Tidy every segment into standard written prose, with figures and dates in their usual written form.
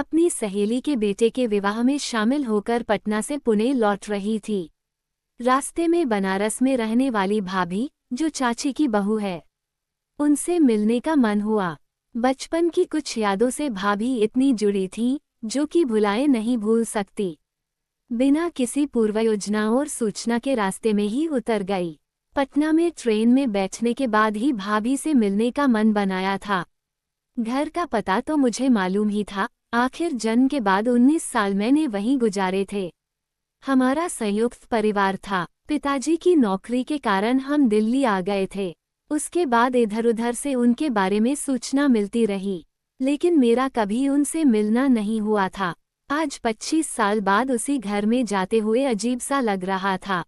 अपनी सहेली के बेटे के विवाह में शामिल होकर पटना से पुणे लौट रही थी। रास्ते में बनारस में रहने वाली भाभी, जो चाची की बहू है, उनसे मिलने का मन हुआ। बचपन की कुछ यादों से भाभी इतनी जुड़ी थीं, जो कि भुलाए नहीं भूल सकती। बिना किसी पूर्व योजना और सूचना के रास्ते में ही उतर गई। पटना में ट्रेन में बैठने के बाद ही भाभी से मिलने का मन बनाया था। घर का पता तो मुझे मालूम ही था, आखिर जन्म के बाद 19 साल मैंने वहीं गुजारे थे। हमारा संयुक्त परिवार था। पिताजी की नौकरी के कारण हम दिल्ली आ गए थे। उसके बाद इधर उधर से उनके बारे में सूचना मिलती रही, लेकिन मेरा कभी उनसे मिलना नहीं हुआ था। आज 25 साल बाद उसी घर में जाते हुए अजीब सा लग रहा था।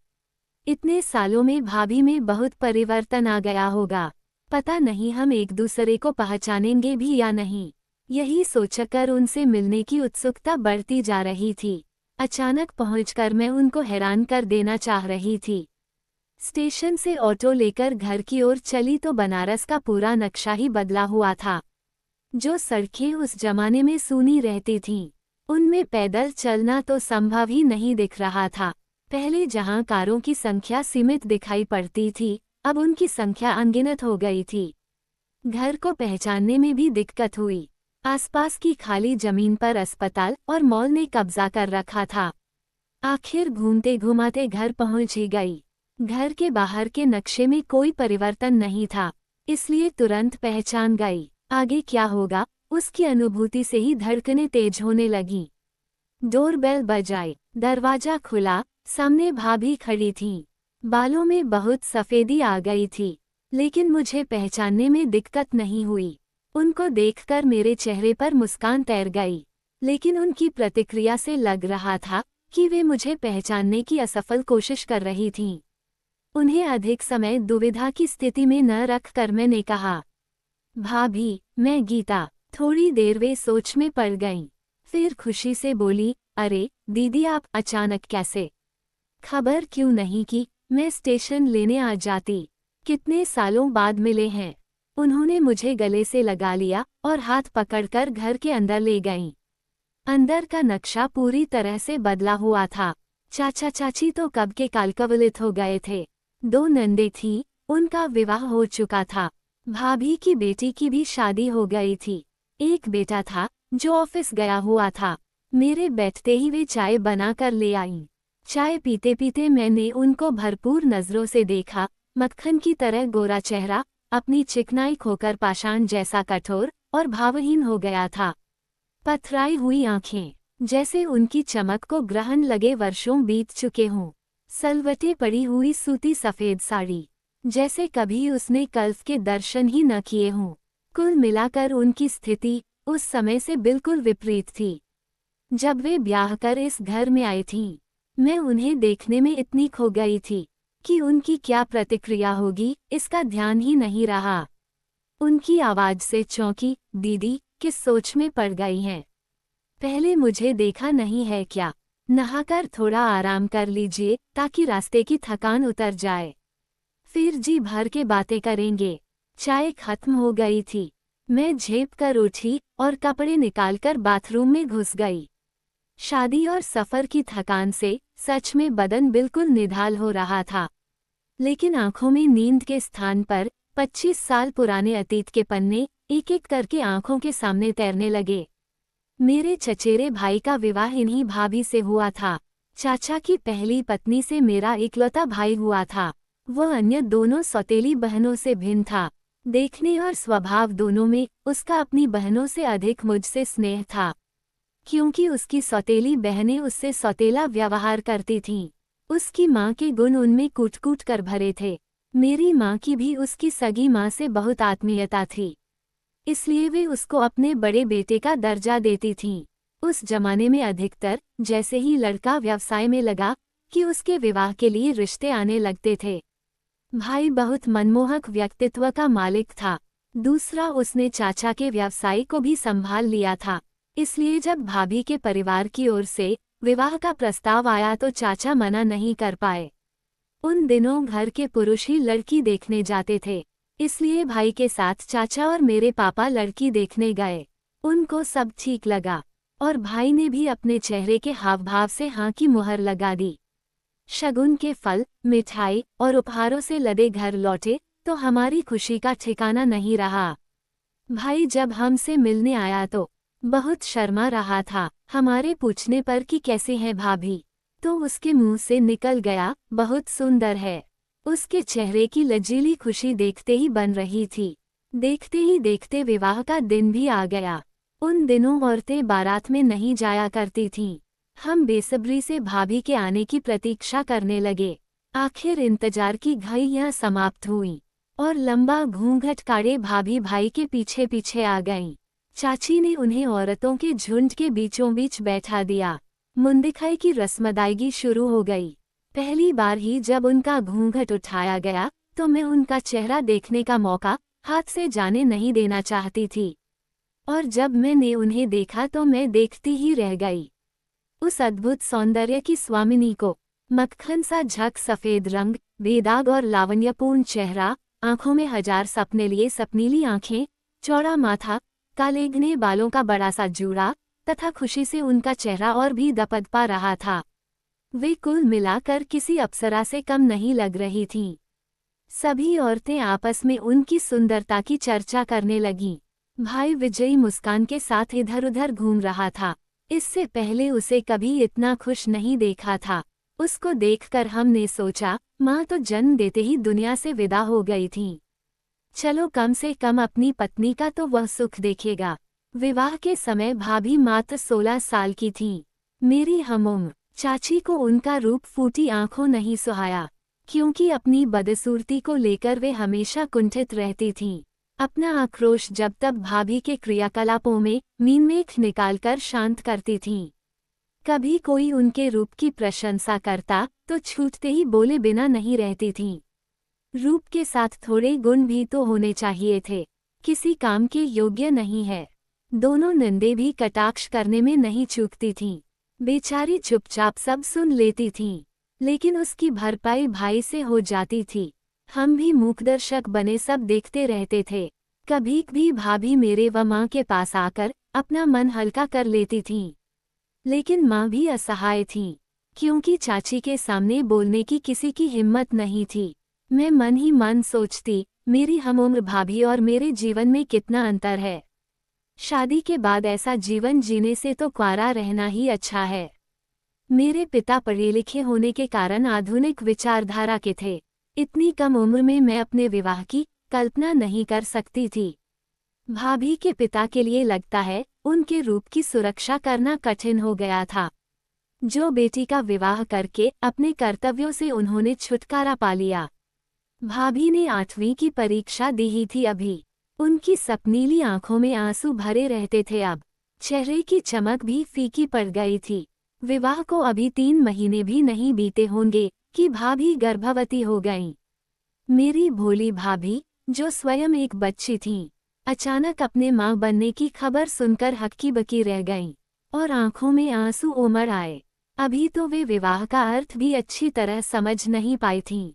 इतने सालों में भाभी में बहुत परिवर्तन आ गया होगा। पता नहीं हम एक दूसरे को पहचानेंगे भी या नहीं। यही सोचकर उनसे मिलने की उत्सुकता बढ़ती जा रही थी। अचानक पहुंचकर मैं उनको हैरान कर देना चाह रही थी। स्टेशन से ऑटो लेकर घर की ओर चली तो बनारस का पूरा नक्शा ही बदला हुआ था। जो सड़कें उस जमाने में सूनी रहती थीं, उनमें पैदल चलना तो संभव ही नहीं दिख रहा था। पहले जहां कारों की संख्या सीमित दिखाई पड़ती थी, अब उनकी संख्या अनगिनत हो गई थी। घर को पहचानने में भी दिक्कत हुई। आसपास की खाली जमीन पर अस्पताल और मॉल ने कब्जा कर रखा था। आखिर घूमते घुमाते घर पहुंच ही गई। घर के बाहर के नक्शे में कोई परिवर्तन नहीं था, इसलिए तुरंत पहचान गई। आगे क्या होगा, उसकी अनुभूति से ही धड़कनें तेज होने लगीं। डोरबेल बजाई, दरवाजा खुला, सामने भाभी खड़ी थीं। बालों में बहुत सफेदी आ गई थी, लेकिन मुझे पहचानने में दिक्कत नहीं हुई। उनको देखकर मेरे चेहरे पर मुस्कान तैर गई, लेकिन उनकी प्रतिक्रिया से लग रहा था कि वे मुझे पहचानने की असफल कोशिश कर रही थीं। उन्हें अधिक समय दुविधा की स्थिति में न रखकर मैंने कहा, भाभी, मैं गीता। थोड़ी देर वे सोच में पड़ गईं, फिर खुशी से बोली, अरे दीदी, आप अचानक कैसे? खबर क्यों नहीं की? मैं स्टेशन लेने आ जाती। कितने सालों बाद मिले हैं। उन्होंने मुझे गले से लगा लिया और हाथ पकड़कर घर के अंदर ले गईं। अंदर का नक्शा पूरी तरह से बदला हुआ था। चाचा चाची तो कब के कालकवलित हो गए थे। 2 नंदे थीं, उनका विवाह हो चुका था। भाभी की बेटी की भी शादी हो गई थी। एक बेटा था जो ऑफिस गया हुआ था। मेरे बैठते ही वे चाय बनाकर ले आईं। चाय पीते पीते मैंने उनको भरपूर नजरों से देखा। मक्खन की तरह गोरा चेहरा, अपनी चिकनाई खोकर पाषाण जैसा कठोर और भावहीन हो गया था। पथराई हुई आंखें, जैसे उनकी चमक को ग्रहण लगे वर्षों बीत चुके हों। सलवटे पड़ी हुई सूती सफेद साड़ी, जैसे कभी उसने कल्फ के दर्शन ही न किए हों। कुल मिलाकर उनकी स्थिति उस समय से बिल्कुल विपरीत थी। जब वे ब्याह कर इस घर में आई थीं, मैं उन्हें देखने में इतनी खो गई थी कि उनकी क्या प्रतिक्रिया होगी इसका ध्यान ही नहीं रहा। उनकी आवाज से चौंकी, दीदी, किस सोच में पड़ गई हैं? पहले मुझे देखा नहीं है क्या? नहाकर थोड़ा आराम कर लीजिए ताकि रास्ते की थकान उतर जाए, फिर जी भर के बातें करेंगे। चाय खत्म हो गई थी। मैं झेप कर उठी और कपड़े निकालकर बाथरूम में घुस गई। शादी और सफर की थकान से सच में बदन बिल्कुल निढाल हो रहा था, लेकिन आंखों में नींद के स्थान पर 25 साल पुराने अतीत के पन्ने एक एक करके आंखों के सामने तैरने लगे। मेरे चचेरे भाई का विवाह इन्हीं भाभी से हुआ था। चाचा की पहली पत्नी से मेरा इकलौता भाई हुआ था। वह अन्य दोनों सौतेली बहनों से भिन्न था। देखने और स्वभाव दोनों में उसका अपनी बहनों से अधिक मुझसे स्नेह था, क्योंकि उसकी सौतेली बहनें उससे सौतेला व्यवहार करती थीं। उसकी माँ के गुण उनमें कूट कूट कर भरे थे। मेरी माँ की भी उसकी सगी माँ से बहुत आत्मीयता थी, इसलिए वे उसको अपने बड़े बेटे का दर्जा देती थीं। उस जमाने में अधिकतर जैसे ही लड़का व्यवसाय में लगा कि उसके विवाह के लिए रिश्ते आने लगते थे। भाई बहुत मनमोहक व्यक्तित्व का मालिक था। दूसरा, उसने चाचा के व्यवसाय को भी संभाल लिया था, इसलिए जब भाभी के परिवार की ओर से विवाह का प्रस्ताव आया तो चाचा मना नहीं कर पाए। उन दिनों घर के पुरुष ही लड़की देखने जाते थे, इसलिए भाई के साथ चाचा और मेरे पापा लड़की देखने गए। उनको सब ठीक लगा। और भाई ने भी अपने चेहरे के हाव भाव से हाँ की मुहर लगा दी। शगुन के फल, मिठाई और उपहारों से लदे घर लौटे तो हमारी खुशी का ठिकाना नहीं रहा। भाई जब हमसे मिलने आया तो बहुत शर्मा रहा था। हमारे पूछने पर कि कैसे हैं भाभी, तो उसके मुंह से निकल गया, बहुत सुंदर है। उसके चेहरे की लजीली खुशी देखते ही बन रही थी। देखते ही देखते विवाह का दिन भी आ गया। उन दिनों औरतें बारात में नहीं जाया करती थीं। हम बेसब्री से भाभी के आने की प्रतीक्षा करने लगे। आखिर इंतजार की घड़ियां समाप्त हुईं और लंबा घूंघट काढ़े भाभी भाई के पीछे पीछे आ गईं। चाची ने उन्हें औरतों के झुंड के बीचों बीच बैठा दिया। मुंदिखाई की रस्म अदायगी शुरू हो गई। पहली बार ही जब उनका घूंघट उठाया गया तो मैं उनका चेहरा देखने का मौका हाथ से जाने नहीं देना चाहती थी, और जब मैंने उन्हें देखा तो मैं देखती ही रह गई। उस अद्भुत सौंदर्य की स्वामिनी को, मक्खन सा झक सफेद रंग, बेदाग और लावण्यपूर्ण चेहरा, आंखों में हजार सपने लिए सपनीली आंखें, चौड़ा माथा, काले घने बालों का बड़ा सा जूड़ा तथा खुशी से उनका चेहरा और भी दपद पा रहा था। वे कुल मिलाकर किसी अप्सरा से कम नहीं लग रही थीं। सभी औरतें आपस में उनकी सुंदरता की चर्चा करने लगीं। भाई विजयी मुस्कान के साथ इधर उधर घूम रहा था। इससे पहले उसे कभी इतना खुश नहीं देखा था। उसको देखकर हमने सोचा, माँ तो जन्म देते ही दुनिया से विदा हो गई थीं। चलो कम से कम अपनी पत्नी का तो वह सुख देखेगा। विवाह के समय भाभी मात्र 16 साल की थीं। मेरी हमउम्र चाची को उनका रूप फूटी आंखों नहीं सुहाया, क्योंकि अपनी बदसूरती को लेकर वे हमेशा कुंठित रहती थीं। अपना आक्रोश जब तब भाभी के क्रियाकलापों में मीनमेख निकालकर शांत करती थीं। कभी कोई उनके रूप की प्रशंसा करता तो छूटते ही बोले बिना नहीं रहती थीं। रूप के साथ थोड़े गुण भी तो होने चाहिए थे। किसी काम के योग्य नहीं है। दोनों नंदे भी कटाक्ष करने में नहीं चूकती थीं। बेचारी चुपचाप सब सुन लेती थीं, लेकिन उसकी भरपाई भाई से हो जाती थी। हम भी मूकदर्शक बने सब देखते रहते थे। कभी भी भाभी मेरे व माँ के पास आकर अपना मन हल्का कर लेती थीं, लेकिन माँ भी असहाय थीं, क्योंकि चाची के सामने बोलने की किसी की हिम्मत नहीं थी। मैं मन ही मन सोचती, मेरी हमउम्र भाभी और मेरे जीवन में कितना अंतर है। शादी के बाद ऐसा जीवन जीने से तो कुंवारा रहना ही अच्छा है। मेरे पिता पढ़े लिखे होने के कारण आधुनिक विचारधारा के थे। इतनी कम उम्र में मैं अपने विवाह की कल्पना नहीं कर सकती थी। भाभी के पिता के लिए लगता है उनके रूप की सुरक्षा करना कठिन हो गया था। जो बेटी का विवाह करके अपने कर्तव्यों से उन्होंने छुटकारा पा लिया। भाभी ने 8वीं की परीक्षा दी ही थी अभी। उनकी सपनीली आंखों में आंसू भरे रहते थे। अब चेहरे की चमक भी फीकी पड़ गई थी। विवाह को अभी 3 महीने भी नहीं बीते होंगे कि भाभी गर्भवती हो गईं। मेरी भोली भाभी, जो स्वयं एक बच्ची थीं, अचानक अपने मां बनने की खबर सुनकर हक्की बकी रह गईं और आंखों में आंसू उमड़ आए। अभी तो वे विवाह का अर्थ भी अच्छी तरह समझ नहीं पाई थीं।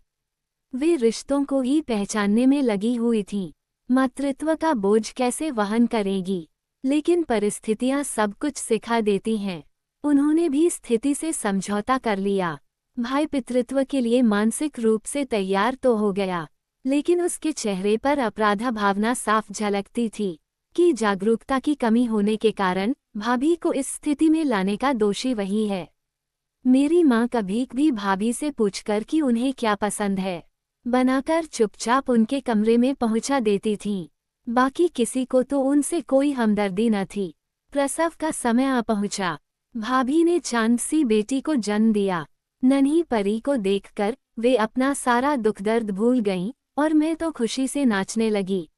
वे रिश्तों को ही पहचानने में लगी हुई थीं। मातृत्व का बोझ कैसे वहन करेगी, लेकिन परिस्थितियां सब कुछ सिखा देती हैं। उन्होंने भी स्थिति से समझौता कर लिया। भाई पितृत्व के लिए मानसिक रूप से तैयार तो हो गया, लेकिन उसके चेहरे पर अपराधा भावना साफ झलकती थी कि जागरूकता की कमी होने के कारण भाभी को इस स्थिति में लाने का दोषी वही है। मेरी माँ कभी भी भाभी से पूछकर कि उन्हें क्या पसंद है, बनाकर चुपचाप उनके कमरे में पहुंचा देती थीं। बाकी किसी को तो उनसे कोई हमदर्दी न थी। प्रसव का समय आ पहुंचा। भाभी ने चांद सी बेटी को जन्म दिया। नन्ही परी को देखकर वे अपना सारा दुख दर्द भूल गईं और मैं तो खुशी से नाचने लगी।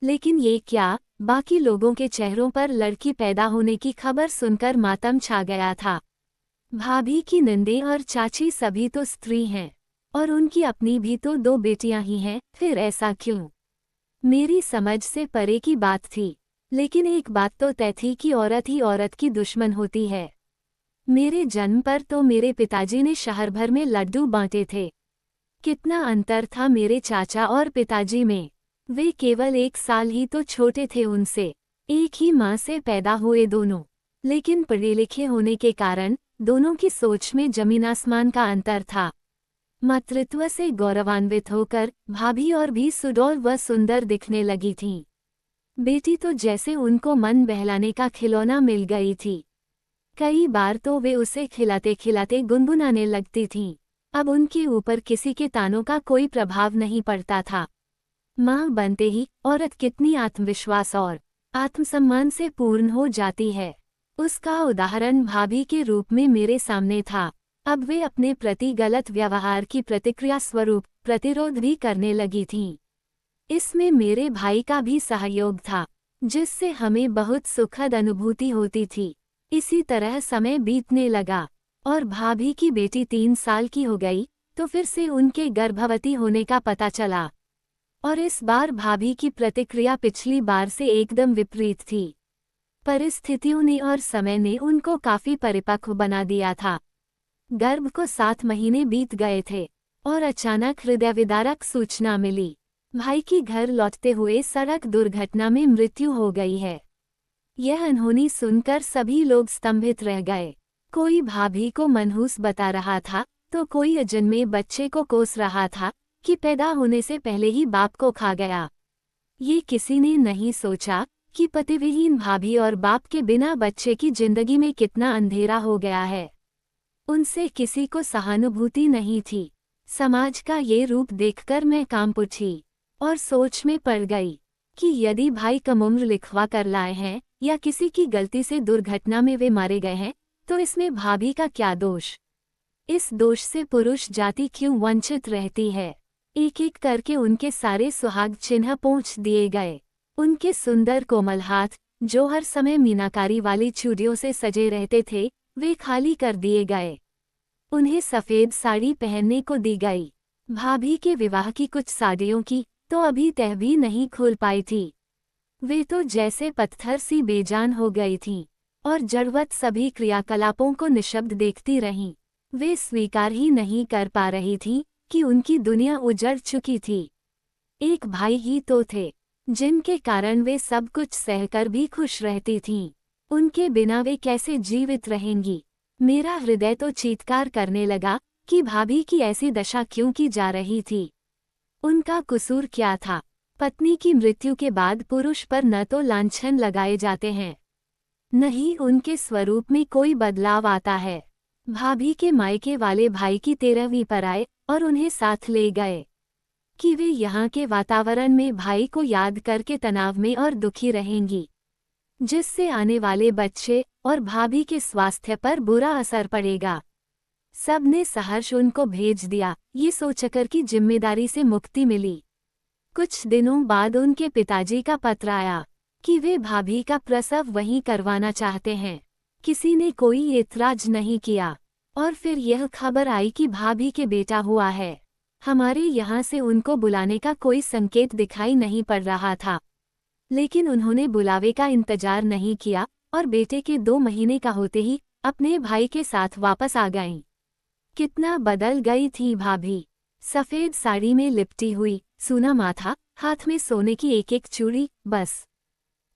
लेकिन ये क्या, बाकी लोगों के चेहरों पर लड़की पैदा होने की खबर सुनकर मातम छा गया था। भाभी की नंदे और चाची सभी तो स्त्री हैं और उनकी अपनी भी तो 2 बेटियां ही हैं, फिर ऐसा क्यों? मेरी समझ से परे की बात थी, लेकिन एक बात तो तय थी कि औरत ही औरत की दुश्मन होती है। मेरे जन्म पर तो मेरे पिताजी ने शहर भर में लड्डू बांटे थे। कितना अंतर था मेरे चाचा और पिताजी में। वे केवल 1 साल ही तो छोटे थे उनसे। एक ही माँ से पैदा हुए दोनों। लेकिन पढ़े लिखे होने के कारण दोनों की सोच में जमीन आसमान का अंतर था। मातृत्व से गौरवान्वित होकर भाभी और भी सुडौल व सुंदर दिखने लगी थीं। बेटी तो जैसे उनको मन बहलाने का खिलौना मिल गई थी। कई बार तो वे उसे खिलाते खिलाते गुनगुनाने लगती थीं। अब उनके ऊपर किसी के तानों का कोई प्रभाव नहीं पड़ता था। माँ बनते ही औरत कितनी आत्मविश्वास और आत्मसम्मान से पूर्ण हो जाती है, उसका उदाहरण भाभी के रूप में मेरे सामने था। अब वे अपने प्रति गलत व्यवहार की प्रतिक्रिया स्वरूप प्रतिरोध भी करने लगी थीं। इसमें मेरे भाई का भी सहयोग था, जिससे हमें बहुत सुखद अनुभूति होती थी। इसी तरह समय बीतने लगा और भाभी की बेटी 3 साल की हो गई तो फिर से उनके गर्भवती होने का पता चला। और इस बार भाभी की प्रतिक्रिया पिछली बार से एकदम विपरीत थी। परिस्थितियों ने और समय ने उनको काफी परिपक्व बना दिया था। गर्भ को 7 महीने बीत गए थे और अचानक हृदयविदारक सूचना मिली। भाई की घर लौटते हुए सड़क दुर्घटना में मृत्यु हो गई है। यह अनहोनी सुनकर सभी लोग स्तंभित रह गए। कोई भाभी को मनहूस बता रहा था तो कोई अजन्मे बच्चे को कोस रहा था कि पैदा होने से पहले ही बाप को खा गया। ये किसी ने नहीं सोचा कि पतिविहीन भाभी और बाप के बिना बच्चे की जिंदगी में कितना अंधेरा हो गया है। उनसे किसी को सहानुभूति नहीं थी। समाज का ये रूप देखकर मैं कांप उठी और सोच में पड़ गई कि यदि भाई कम उम्र लिखवा कर लाए हैं या किसी की गलती से दुर्घटना में वे मारे गए हैं तो इसमें भाभी का क्या दोष? इस दोष से पुरुष जाति क्यों वंचित रहती है? एक एक करके उनके सारे सुहाग चिन्ह पोंछ दिए गए। उनके सुंदर कोमल हाथ जो हर समय मीनाकारी वाली चूड़ियों से सजे रहते थे वे खाली कर दिए गए। उन्हें सफ़ेद साड़ी पहनने को दी गई। भाभी के विवाह की कुछ साड़ियों की तो अभी तह भी नहीं खोल पाई थी। वे तो जैसे पत्थर सी बेजान हो गई थीं और जड़वत सभी क्रियाकलापों को निशब्द देखती रहीं। वे स्वीकार ही नहीं कर पा रही थीं कि उनकी दुनिया उजड़ चुकी थी। एक भाई ही तो थे जिनके कारण वे सब कुछ सहकर भी खुश रहती थीं। उनके बिना वे कैसे जीवित रहेंगी? मेरा हृदय तो चीत्कार करने लगा कि भाभी की ऐसी दशा क्यों की जा रही थी। उनका कसूर क्या था? पत्नी की मृत्यु के बाद पुरुष पर न तो लांछन लगाए जाते हैं, न ही उनके स्वरूप में कोई बदलाव आता है। भाभी के मायके वाले भाई की 13वीं पर आए और उन्हें साथ ले गए कि वे यहाँ के वातावरण में भाई को याद करके तनाव में और दुखी रहेंगी, जिससे आने वाले बच्चे और भाभी के स्वास्थ्य पर बुरा असर पड़ेगा। सबने सहर्ष उनको भेज दिया, ये सोचकर कि जिम्मेदारी से मुक्ति मिली। कुछ दिनों बाद उनके पिताजी का पत्र आया कि वे भाभी का प्रसव वहीं करवाना चाहते हैं। किसी ने कोई एतराज नहीं किया और फिर यह खबर आई कि भाभी के बेटा हुआ है। हमारे यहाँ से उनको बुलाने का कोई संकेत दिखाई नहीं पड़ रहा था, लेकिन उन्होंने बुलावे का इंतजार नहीं किया और बेटे के 2 महीने का होते ही अपने भाई के साथ वापस आ गईं। कितना बदल गई थी भाभी। सफ़ेद साड़ी में लिपटी हुई, सूना माथा, हाथ में सोने की एक एक चूड़ी, बस।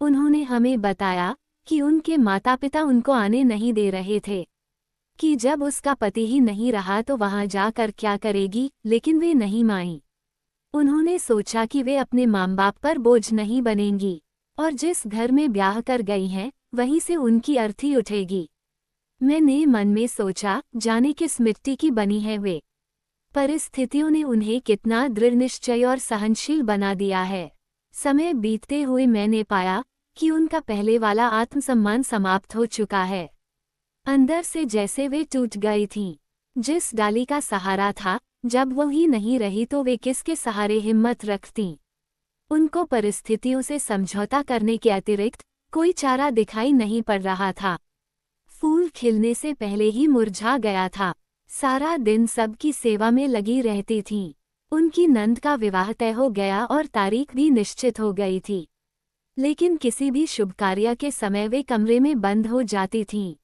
उन्होंने हमें बताया कि उनके माता पिता उनको आने नहीं दे रहे थे, कि जब उसका पति ही नहीं रहा तो वहां जाकर क्या करेगी, लेकिन वे नहीं मानी। उन्होंने सोचा कि वे अपने माँ बाप पर बोझ नहीं बनेंगी और जिस घर में ब्याह कर गई हैं वहीं से उनकी अर्थी उठेगी। मैंने मन में सोचा, जाने किस मिट्टी की बनी है वे। परिस्थितियों ने उन्हें कितना दृढ़ निश्चय और सहनशील बना दिया है। समय बीतते हुए मैंने पाया कि उनका पहले वाला आत्मसम्मान समाप्त हो चुका है। अंदर से जैसे वे टूट गई थीं। जिस डाली का सहारा था, जब वही नहीं रही तो वे किसके सहारे हिम्मत रखतीं? उनको परिस्थितियों से समझौता करने के अतिरिक्त कोई चारा दिखाई नहीं पड़ रहा था। फूल खिलने से पहले ही मुरझा गया था। सारा दिन सबकी सेवा में लगी रहती थीं। उनकी नंद का विवाह तय हो गया और तारीख भी निश्चित हो गई थी, लेकिन किसी भी शुभ कार्य के समय वे कमरे में बंद हो जाती थीं।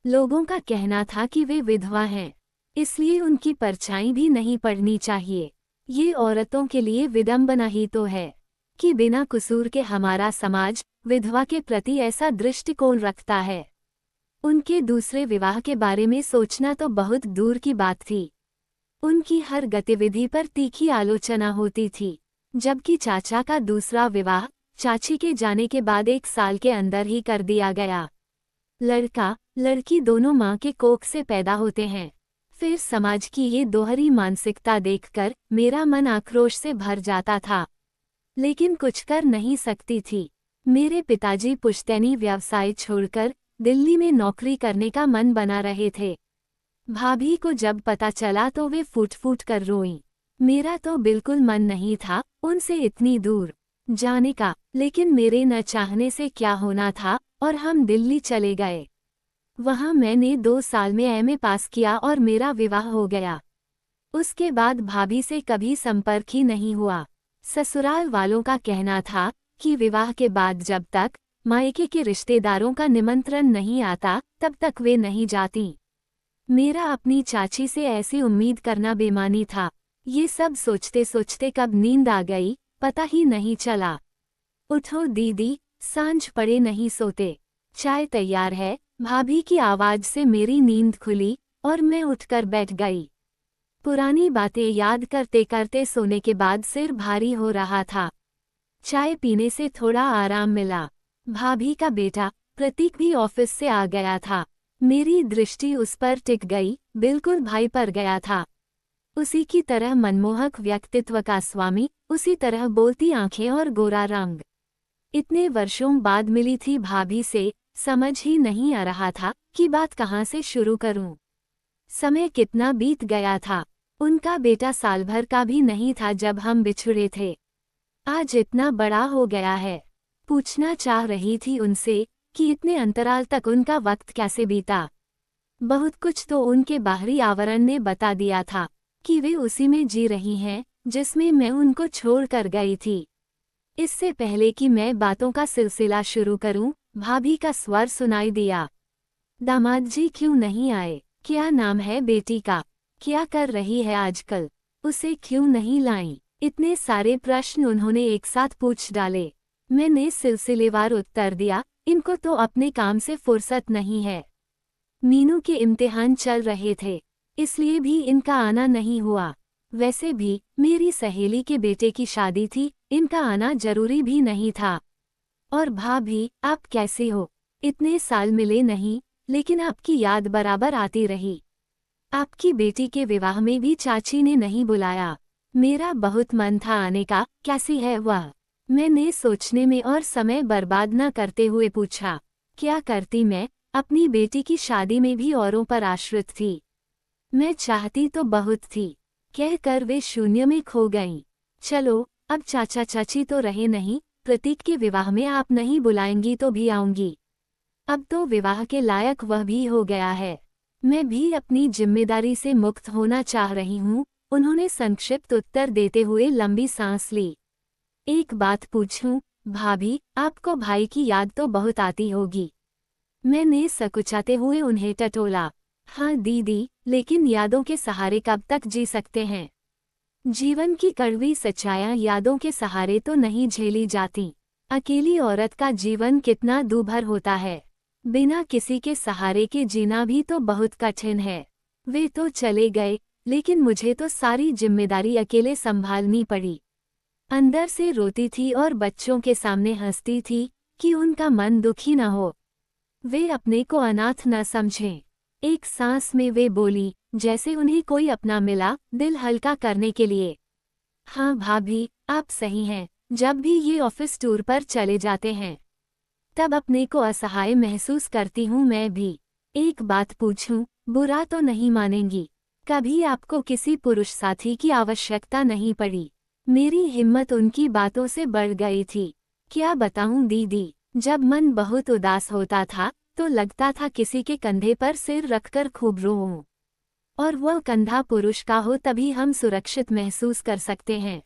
लोगों का कहना था कि वे विधवा हैं, इसलिए उनकी परछाई भी नहीं पड़नी चाहिए। ये औरतों के लिए विडंबना ही तो है कि बिना कसूर के हमारा समाज विधवा के प्रति ऐसा दृष्टिकोण रखता है। उनके दूसरे विवाह के बारे में सोचना तो बहुत दूर की बात थी। उनकी हर गतिविधि पर तीखी आलोचना होती थी। जबकि चाचा का दूसरा विवाह चाची के जाने के बाद 1 साल के अंदर ही कर दिया गया। लड़का लड़की दोनों माँ के कोख से पैदा होते हैं। फिर समाज की ये दोहरी मानसिकता देखकर मेरा मन आक्रोश से भर जाता था, लेकिन कुछ कर नहीं सकती थी। मेरे पिताजी पुश्तैनी व्यवसाय छोड़कर दिल्ली में नौकरी करने का मन बना रहे थे। भाभी को जब पता चला तो वे फूट फूट कर रोईं। मेरा तो बिल्कुल मन नहीं था उनसे इतनी दूर जाने का, लेकिन मेरे न चाहने से क्या होना था और हम दिल्ली चले गए। वहाँ मैंने 2 साल में एमए पास किया और मेरा विवाह हो गया। उसके बाद भाभी से कभी संपर्क ही नहीं हुआ। ससुराल वालों का कहना था कि विवाह के बाद जब तक मायके के रिश्तेदारों का निमंत्रण नहीं आता तब तक वे नहीं जाती। मेरा अपनी चाची से ऐसी उम्मीद करना बेमानी था। ये सब सोचते सोचते कब नींद आ गई पता ही नहीं चला। उठो दीदी, सांझ पड़े नहीं सोते, चाय तैयार है। भाभी की आवाज से मेरी नींद खुली और मैं उठकर बैठ गई। पुरानी बातें याद करते करते सोने के बाद सिर भारी हो रहा था। चाय पीने से थोड़ा आराम मिला। भाभी का बेटा प्रतीक भी ऑफिस से आ गया था। मेरी दृष्टि उस पर टिक गई, बिल्कुल भाई पर गया था। उसी की तरह मनमोहक व्यक्तित्व का स्वामी, उसी तरह बोलती आंखें और गोरा रंग। इतने वर्षों बाद मिली थी भाभी से, समझ ही नहीं आ रहा था कि बात कहाँ से शुरू करूं। समय कितना बीत गया था। उनका बेटा साल भर का भी नहीं था जब हम बिछुड़े थे। आज इतना बड़ा हो गया है। पूछना चाह रही थी उनसे कि इतने अंतराल तक उनका वक्त कैसे बीता। बहुत कुछ तो उनके बाहरी आवरण ने बता दिया था कि वे उसी में जी रही हैं जिसमें मैं उनको छोड़ कर गई थी। इससे पहले कि मैं बातों का सिलसिला शुरू करूं, भाभी का स्वर सुनाई दिया। दामाद जी क्यों नहीं आए? क्या नाम है बेटी का? क्या कर रही है आजकल? उसे क्यों नहीं लाई? इतने सारे प्रश्न उन्होंने एक साथ पूछ डाले। मैंने सिलसिलेवार उत्तर दिया, इनको तो अपने काम से फुर्सत नहीं है। मीनू के इम्तिहान चल रहे थे, इसलिए भी इनका आना नहीं हुआ। वैसे भी मेरी सहेली के बेटे की शादी थी, इनका आना जरूरी भी नहीं था। और भाभी, आप कैसे हो? इतने साल मिले नहीं, लेकिन आपकी याद बराबर आती रही। आपकी बेटी के विवाह में भी चाची ने नहीं बुलाया। मेरा बहुत मन था आने का। कैसी है वह? मैंने सोचने में और समय बर्बाद न करते हुए पूछा। क्या करती मैं? अपनी बेटी की शादी में भी औरों पर आश्रित थी। मैं चाहती तो बहुत थी, कहकर वे शून्य में खो गईं। चलो, अब चाचा चाची तो रहे नहीं, प्रतीक के विवाह में आप नहीं बुलाएंगी तो भी आऊंगी। अब तो विवाह के लायक वह भी हो गया है। मैं भी अपनी जिम्मेदारी से मुक्त होना चाह रही हूँ, उन्होंने संक्षिप्त उत्तर देते हुए लंबी सांस ली। एक बात पूछूं, भाभी, आपको भाई की याद तो बहुत आती होगी। मैंने सकुचाते हुए उन्हें टटोला। हाँ दीदी, लेकिन यादों के सहारे कब तक जी सकते हैं? जीवन की कड़वी सच्चाइयाँ यादों के सहारे तो नहीं झेली जाती। अकेली औरत का जीवन कितना दूभर होता है। बिना किसी के सहारे के जीना भी तो बहुत कठिन है। वे तो चले गए, लेकिन मुझे तो सारी जिम्मेदारी अकेले संभालनी पड़ी। अंदर से रोती थी और बच्चों के सामने हंसती थी कि उनका मन दुखी न हो, वे अपने को अनाथ न समझें। एक सांस में वे बोली, जैसे उन्हें कोई अपना मिला, दिल हल्का करने के लिए। हाँ भाभी, आप सही हैं। जब भी ये ऑफिस टूर पर चले जाते हैं, तब अपने को असहाय महसूस करती हूँ मैं भी। एक बात पूछूं, बुरा तो नहीं मानेंगी? कभी आपको किसी पुरुष साथी की आवश्यकता नहीं पड़ी? मेरी हिम्मत उनकी बातों से बढ़ गई थी। क्या बताऊं दीदी, जब मन बहुत उदास होता था तो लगता था किसी के कंधे पर सिर रखकर खूब रोऊं। और वह कंधा पुरुष का हो तभी हम सुरक्षित महसूस कर सकते हैं।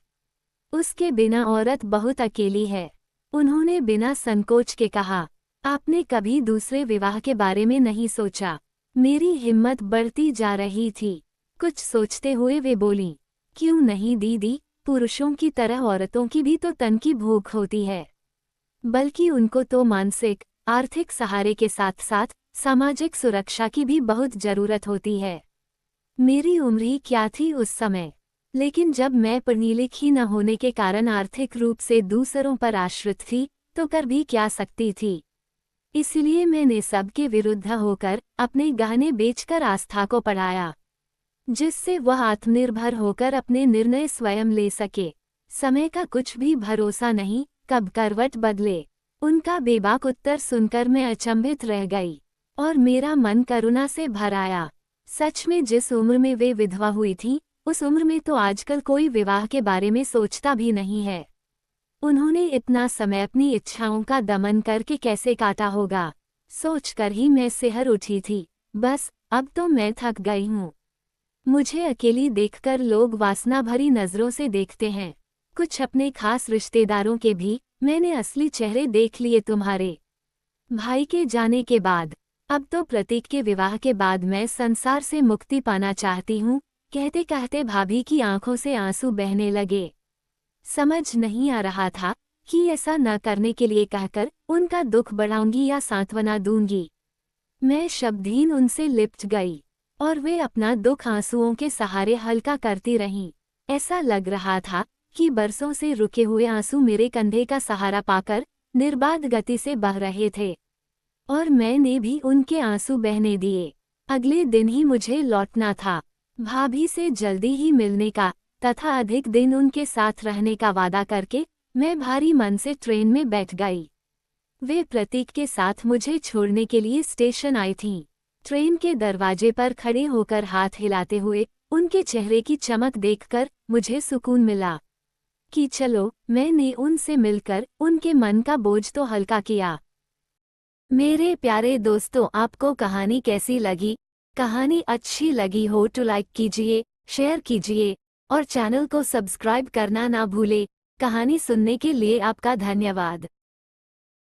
उसके बिना औरत बहुत अकेली है। उन्होंने बिना संकोच के कहा। आपने कभी दूसरे विवाह के बारे में नहीं सोचा? मेरी हिम्मत बढ़ती जा रही थी। कुछ सोचते हुए वे बोलीं, क्यों नहीं दीदी, पुरुषों की तरह औरतों की भी तो तन की भूख होती है। बल्कि उनको तो मानसिक, आर्थिक सहारे के साथ साथ सामाजिक सुरक्षा की भी बहुत जरूरत होती है। मेरी उम्र ही क्या थी उस समय, लेकिन जब मैं पढ़ी लिखी न होने के कारण आर्थिक रूप से दूसरों पर आश्रित थी, तो कर भी क्या सकती थी। इसलिए मैंने सबके विरुद्ध होकर अपने गहने बेचकर आस्था को पढ़ाया, जिससे वह आत्मनिर्भर होकर अपने निर्णय स्वयं ले सके। समय का कुछ भी भरोसा नहीं, कब करवट बदले। उनका बेबाक उत्तर सुनकर मैं अचंभित रह गई और मेरा मन करुणा से भर आया। सच में जिस उम्र में वे विधवा हुई थीं, उस उम्र में तो आजकल कोई विवाह के बारे में सोचता भी नहीं है। उन्होंने इतना समय अपनी इच्छाओं का दमन करके कैसे काटा होगा, सोचकर ही मैं सिहर उठी थी। बस अब तो मैं थक गई हूँ। मुझे अकेली देखकर लोग वासना भरी नजरों से देखते हैं। कुछ अपने खास रिश्तेदारों के भी मैंने असली चेहरे देख लिए तुम्हारे भाई के जाने के बाद। अब तो प्रतीक के विवाह के बाद मैं संसार से मुक्ति पाना चाहती हूँ। कहते कहते भाभी की आंखों से आंसू बहने लगे। समझ नहीं आ रहा था कि ऐसा न करने के लिए कहकर उनका दुख बढ़ाऊंगी या सांत्वना दूंगी। मैं शब्दहीन उनसे लिपट गई और वे अपना दुख आंसुओं के सहारे हल्का करती रहीं। ऐसा लग रहा था कि बरसों से रुके हुए आंसू मेरे कंधे का सहारा पाकर निर्बाध गति से बह रहे थे, और मैंने भी उनके आंसू बहने दिए। अगले दिन ही मुझे लौटना था, भाभी से जल्दी ही मिलने का तथा अधिक दिन उनके साथ रहने का वादा करके मैं भारी मन से ट्रेन में बैठ गई। वे प्रतीक के साथ मुझे छोड़ने के लिए स्टेशन आई थीं। ट्रेन के दरवाजे पर खड़े होकर हाथ हिलाते हुए उनके चेहरे की चमक देखकर मुझे सुकून मिला कि चलो मैंने उनसे मिलकर उनके मन का बोझ तो हल्का किया। मेरे प्यारे दोस्तों, आपको कहानी कैसी लगी? कहानी अच्छी लगी हो तो लाइक कीजिए, शेयर कीजिए और चैनल को सब्सक्राइब करना ना भूले। कहानी सुनने के लिए आपका धन्यवाद।